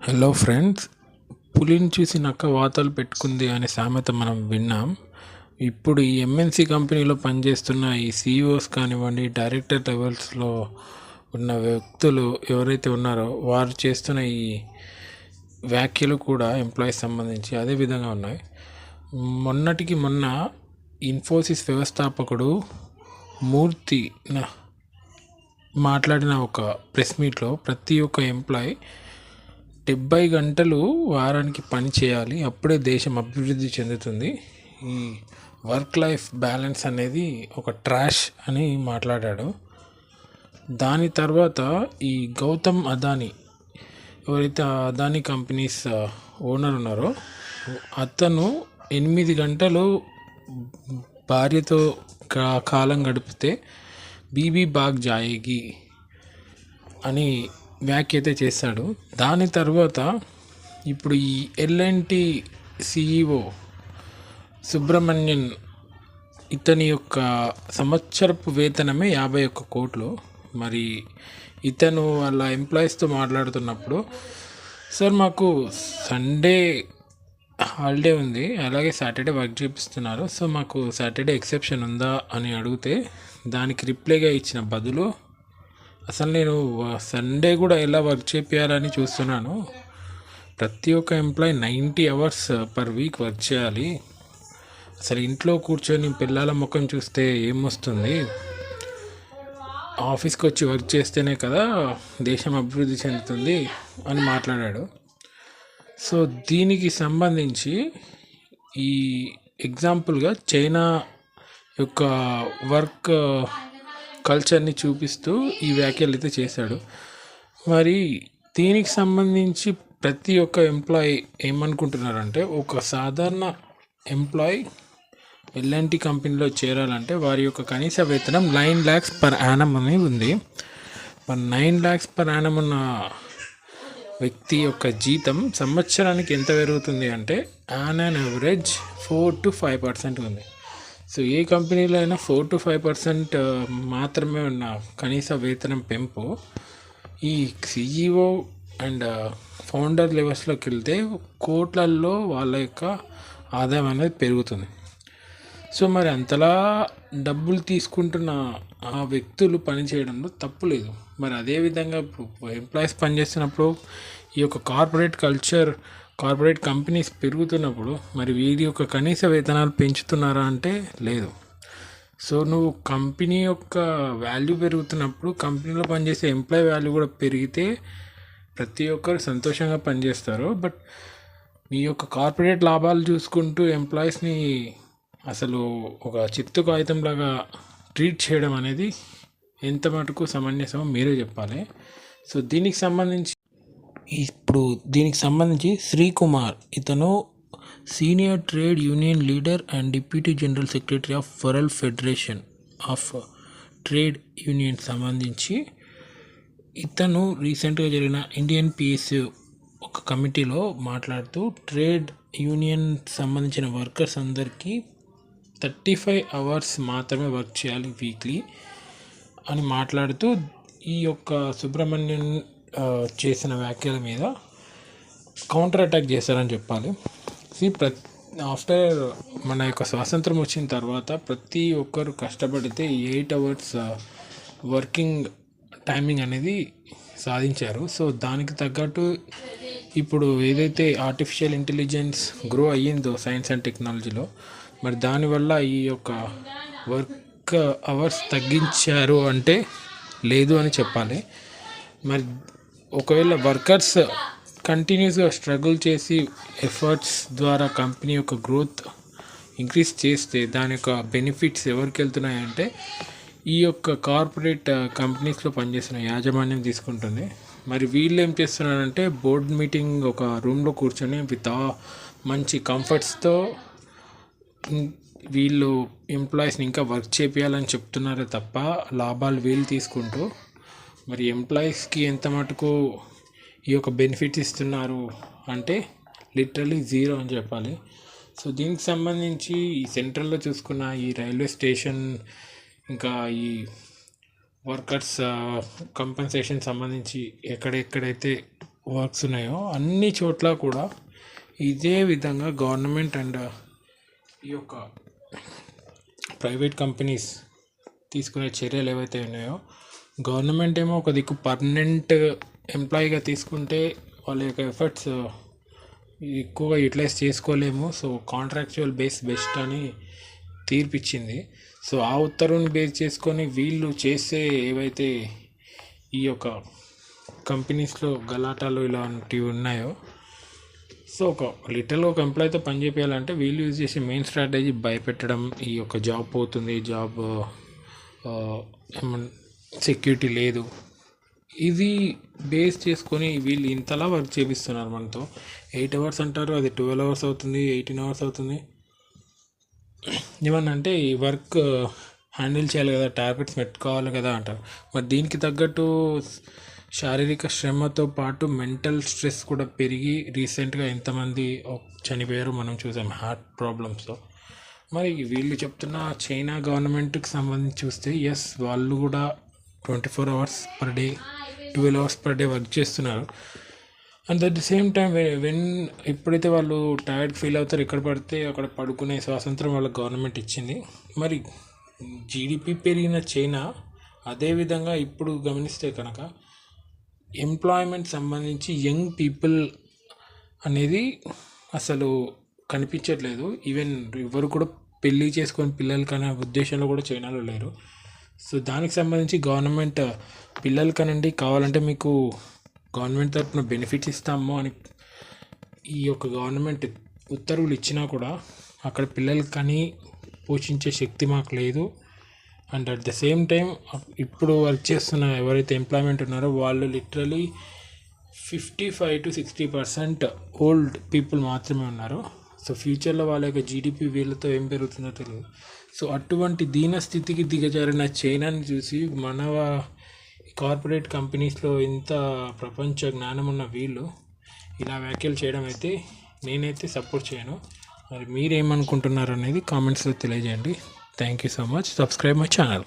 Hello friends, పులిని చూసి నక్క వాతలు పెట్టుకుంది అనే సామెత మనం విన్నాం. ఇప్పుడు ఈ ఎంఎన్సి కంపెనీలో పనిచేస్తున్న ఈ సిఇఓస్ కానివ్వండి, డైరెక్టర్ లెవెల్స్లో ఉన్న వ్యక్తులు ఎవరైతే ఉన్నారో వారు చేస్తున్న ఈ వ్యాఖ్యలు కూడా ఎంప్లాయీస్ సంబంధించి అదే విధంగా ఉన్నాయి. మొన్నటికి మొన్న ఇన్ఫోసిస్ వ్యవస్థాపకుడు మూర్తి మాట్లాడిన ఒక ప్రెస్ మీట్లో ప్రతి ఒక్క ఎంప్లాయీ 70 గంటలు వారానికి పని చేయాలి, అప్పుడే దేశం అభివృద్ధి చెందుతుంది, ఈ వర్క్ లైఫ్ బ్యాలెన్స్ అనేది ఒక ట్రాష్ అని మాట్లాడాడు. దాని తర్వాత ఈ గౌతమ్ అదానీ, ఎవరైతే అదానీ కంపెనీస్ ఓనర్ ఉన్నారో అతను 8 గంటలు భార్యతో కాలం గడిపితే బీబీ బాగ్ జాయేగి అని వ్యాఖ్య అయితే చేశాడు. దాని తర్వాత ఇప్పుడు ఈ ఎల్ఎన్టీ సిఇఓ సుబ్రమణ్యన్, ఇతని యొక్క సంవత్సరపు వేతనమే 51 కోట్లు. మరి ఇతను వాళ్ళ ఎంప్లాయీస్తో మాట్లాడుతున్నప్పుడు, సార్ మాకు సండే హాలిడే ఉంది, అలాగే సాటర్డే వర్క్ చేపిస్తున్నారు, సో మాకు సాటర్డే ఎక్సెప్షన్ ఉందా అని అడిగితే దానికి రిప్లైగా ఇచ్చిన బదులు, అసలు నేను సండే కూడా ఎలా వర్క్ చేయాలని చూస్తున్నాను, ప్రతి ఒక్క employee 90 hours per week work చేయాలి, అసలు ఇంట్లో కూర్చొని పిల్లల ముఖం చూస్తే ఏమొస్తుంది, ఆఫీస్కి వచ్చి వర్క్ చేస్తేనే కదా దేశం అభివృద్ధి చెందుతుంది అని మాట్లాడాడు. సో దీనికి సంబంధించి ఈ ఎగ్జాంపుల్గా చైనా యొక్క వర్క్ కల్చర్ని చూపిస్తూ ఈ వ్యాఖ్యలు అయితే చేశాడు. మరి దీనికి సంబంధించి ప్రతి ఒక్క ఎంప్లాయీ ఏమనుకుంటున్నారంటే, ఒక సాధారణ ఎంప్లాయీ ఎల్ఎన్టీ కంపెనీలో చేరాలంటే వారి యొక్క కనీస వేతనం 9 lakhs పర్ యానం అని ఉంది. మరి 9 lakhs పర్ యానం ఉన్న వ్యక్తి యొక్క జీతం సంవత్సరానికి ఎంత పెరుగుతుంది అంటే ఆన్ అన్ యావరేజ్ 4 to 5% ఉంది. సో ఏ కంపెనీలో అయినా 4 to 5% మాత్రమే ఉన్న కనీస వేతనం పెంపు ఈ సిఇఓ అండ్ ఫౌండర్ లెవెల్స్లోకి వెళ్తే కోట్లల్లో వాళ్ళ యొక్క ఆదాయం అనేది పెరుగుతుంది. సో మరి అంతలా డబ్బులు తీసుకుంటున్న ఆ వ్యక్తులు పనిచేయడంలో తప్పు లేదు. మరి అదేవిధంగా ఎంప్లాయీస్ పనిచేస్తున్నప్పుడు ఈ యొక్క కార్పొరేట్ కల్చర్, కార్పొరేట్ కంపెనీస్ పెరుగుతున్నప్పుడు మరి వీరి యొక్క కనీస వేతనాలు పెంచుతున్నారా అంటే లేదు. సో నువ్వు కంపెనీ యొక్క వాల్యూ పెరుగుతున్నప్పుడు కంపెనీలో పనిచేసే ఎంప్లాయీ వాల్యూ కూడా పెరిగితే ప్రతి ఒక్కరు సంతోషంగా పనిచేస్తారు. బట్ మీ యొక్క కార్పొరేట్ లాభాలు చూసుకుంటూ ఎంప్లాయీస్ని అసలు ఒక చిత్తు కాగితంలాగా ట్రీట్ చేయడం అనేది ఎంత మటుకు సమంజసమో మీరే చెప్పాలి. సో దీనికి సంబంధించి శ్రీకుమార్, ఇతను senior trade union leader and deputy general secretary of world federation of trade union సంబంధించి ఇతను రీసెంట్గా జరిగిన ఇండియన్ పీస్ ఒక కమిటీలో మాట్లాడుతూ ట్రేడ్ యూనియన్ సంబంధించిన వర్కర్స్ అందరికీ 35 hours మాత్రమే వర్క్ చేయాలి వీక్లీ అని మాట్లాడుతూ ఈ యొక్క సుబ్రహ్మణ్యన్ చేసిన వ్యాఖ్యల మీద కౌంటర్ అటాక్ చేశారని చెప్పాలి. ఆఫ్టర్ మన యొక్క స్వాతంత్రం వచ్చిన తర్వాత ప్రతి ఒక్కరు కష్టపడితే 8 hours వర్కింగ్ టైమింగ్ అనేది సాధించారు. సో దానికి తగ్గట్టు ఇప్పుడు ఏదైతే ఆర్టిఫిషియల్ ఇంటెలిజెన్స్ గ్రో అయ్యిందో సైన్స్ అండ్ టెక్నాలజీలో, మరి దానివల్ల ఈ యొక్క వర్క్ అవర్స్ తగ్గించారు అంటే లేదు అని చెప్పాలి. మరి ఒకవేళ వర్కర్స్ కంటిన్యూస్గా స్ట్రగుల్ చేసి ఎఫర్ట్స్ ద్వారా కంపెనీ యొక్క గ్రోత్ ఇంక్రీజ్ చేస్తే దాని యొక్క బెనిఫిట్స్ ఎవరికి వెళ్తున్నాయంటే ఈ యొక్క కార్పొరేట్ కంపెనీస్లో పనిచేస్తున్న యాజమాన్యం తీసుకుంటుంది. మరి వీళ్ళు ఏం చేస్తున్నారంటే బోర్డ్ మీటింగ్ ఒక రూమ్లో కూర్చొని విత్ మంచి కంఫర్ట్స్తో వీళ్ళు ఎంప్లాయీస్ని ఇంకా వర్క్ చేయాలని చెప్తున్నారే తప్ప లాభాలు వీళ్ళు తీసుకుంటూ మరి ఎంప్లాయీస్కి ఎంత మటుకు ఈ యొక్క బెనిఫిట్స్ ఇస్తున్నారు అంటే లిటరలీ జీరో అని చెప్పాలి. సో దీనికి సంబంధించి ఈ సెంట్రల్లో చూసుకున్న ఈ రైల్వే స్టేషన్, ఇంకా ఈ వర్కర్స్ కంపెన్సేషన్ సంబంధించి ఎక్కడెక్కడైతే వర్క్స్ ఉన్నాయో అన్ని చోట్ల కూడా ఇదే విధంగా గవర్నమెంట్ అండ్ ఈ యొక్క ప్రైవేట్ కంపెనీస్ తీసుకునే చర్యలు ఏవైతే ఉన్నాయో, గవర్నమెంట్ ఏమో ఒక దిక్కు పర్మనెంట్ ఎంప్లాయీగా తీసుకుంటే వాళ్ళ యొక్క ఎఫర్ట్స్ ఎక్కువగా యూటిలైజ్ చేసుకోలేము, సో కాంట్రాక్చువల్ బేస్ బెస్ట్ అని తీర్పిచ్చింది. సో ఆ ఉత్తర్వుని బేస్ చేసుకొని వీళ్ళు చేసే ఏవైతే ఈ యొక్క కంపెనీస్లో గలాటాలు ఇలాంటివి ఉన్నాయో, సో ఒక ఎంప్లాయ్తో పని చేయాలంటే వీళ్ళు యూజ్ చేసే మెయిన్ స్ట్రాటజీ భయపెట్టడం, ఈ యొక్క జాబ్ పోతుంది, జాబ్ సెక్యూరిటీ లేదు, ఇది బేస్ చేసుకొని వీళ్ళు ఇంతలా వర్క్ చేపిస్తున్నారు మనతో. 8 hours అంటారు, అది 12 hours అవుతుంది, 18 hours అవుతుంది. ఏమన్నా అంటే ఈ వర్క్ హ్యాండిల్ చేయాలి కదా, టార్గెట్స్ పెట్టుకోవాలి కదా అంటారు. మరి దీనికి తగ్గట్టు శారీరక శ్రమతో పాటు మెంటల్ స్ట్రెస్ కూడా పెరిగి రీసెంట్గా ఎంతమంది చనిపోయారో మనం చూసాం హార్ట్ ప్రాబ్లమ్స్తో. మరి వీళ్ళు చెప్తున్న చైనా గవర్నమెంట్కి సంబంధించి చూస్తే ఎస్, వాళ్ళు కూడా 24 hours per day 12 hours per day work చేస్తున్నారు. And at the same time ఎప్పుడైతే వాళ్ళు టైర్డ్ ఫీల్ అవుతారో ఎక్కడ పడితే అక్కడ పడుకునే స్వాతంత్రం వాళ్ళకి గవర్నమెంట్ ఇచ్చింది. మరి జీడిపి పెరిగిన చైనా అదేవిధంగా ఇప్పుడు గమనిస్తే కనుక ఎంప్లాయ్మెంట్ సంబంధించి యంగ్ పీపుల్ అనేది అసలు కనిపించట్లేదు. ఈవెన్ ఎవరు కూడా పెళ్ళి చేసుకొని పిల్లలు కనే ఉద్దేశంలో కూడా చైనాలో లేరు. సో దానికి సంబంధించి గవర్నమెంట్ పిల్లలు కనండి, కావాలంటే మీకు గవర్నమెంట్ తరఫున బెనిఫిట్స్ ఇస్తాము అని ఈ యొక్క గవర్నమెంట్ ఉత్తర్వులు ఇచ్చినా కూడా అక్కడ పిల్లలు కని పోషించే శక్తి మాకు లేదు. And at the same time ఇప్పుడు వర్క్ చేస్తున్న ఎవరైతే ఎంప్లాయ్మెంట్ ఉన్నారో వాళ్ళు లిటరలీ 55 to 60% ఓల్డ్ పీపుల్ మాత్రమే ఉన్నారు. సో ఫ్యూచర్లో వాళ్ళ యొక్క జీడిపి వీళ్ళతో ఏం పెరుగుతుందో తెలియదు. సో అటువంటి దీనస్థితికి దిగజారిన చైనాని చూసి మన కార్పొరేట్ కంపెనీస్లో ఇంత ప్రపంచ జ్ఞానం ఉన్న వీళ్ళు ఇలా వ్యాఖ్యలు చేయడం అయితే నేనైతే సపోర్ట్ చేయను. మరి మీరేమనుకుంటున్నారు అనేది కామెంట్స్లో తెలియజేయండి. Thank you so much. Subscribe my channel.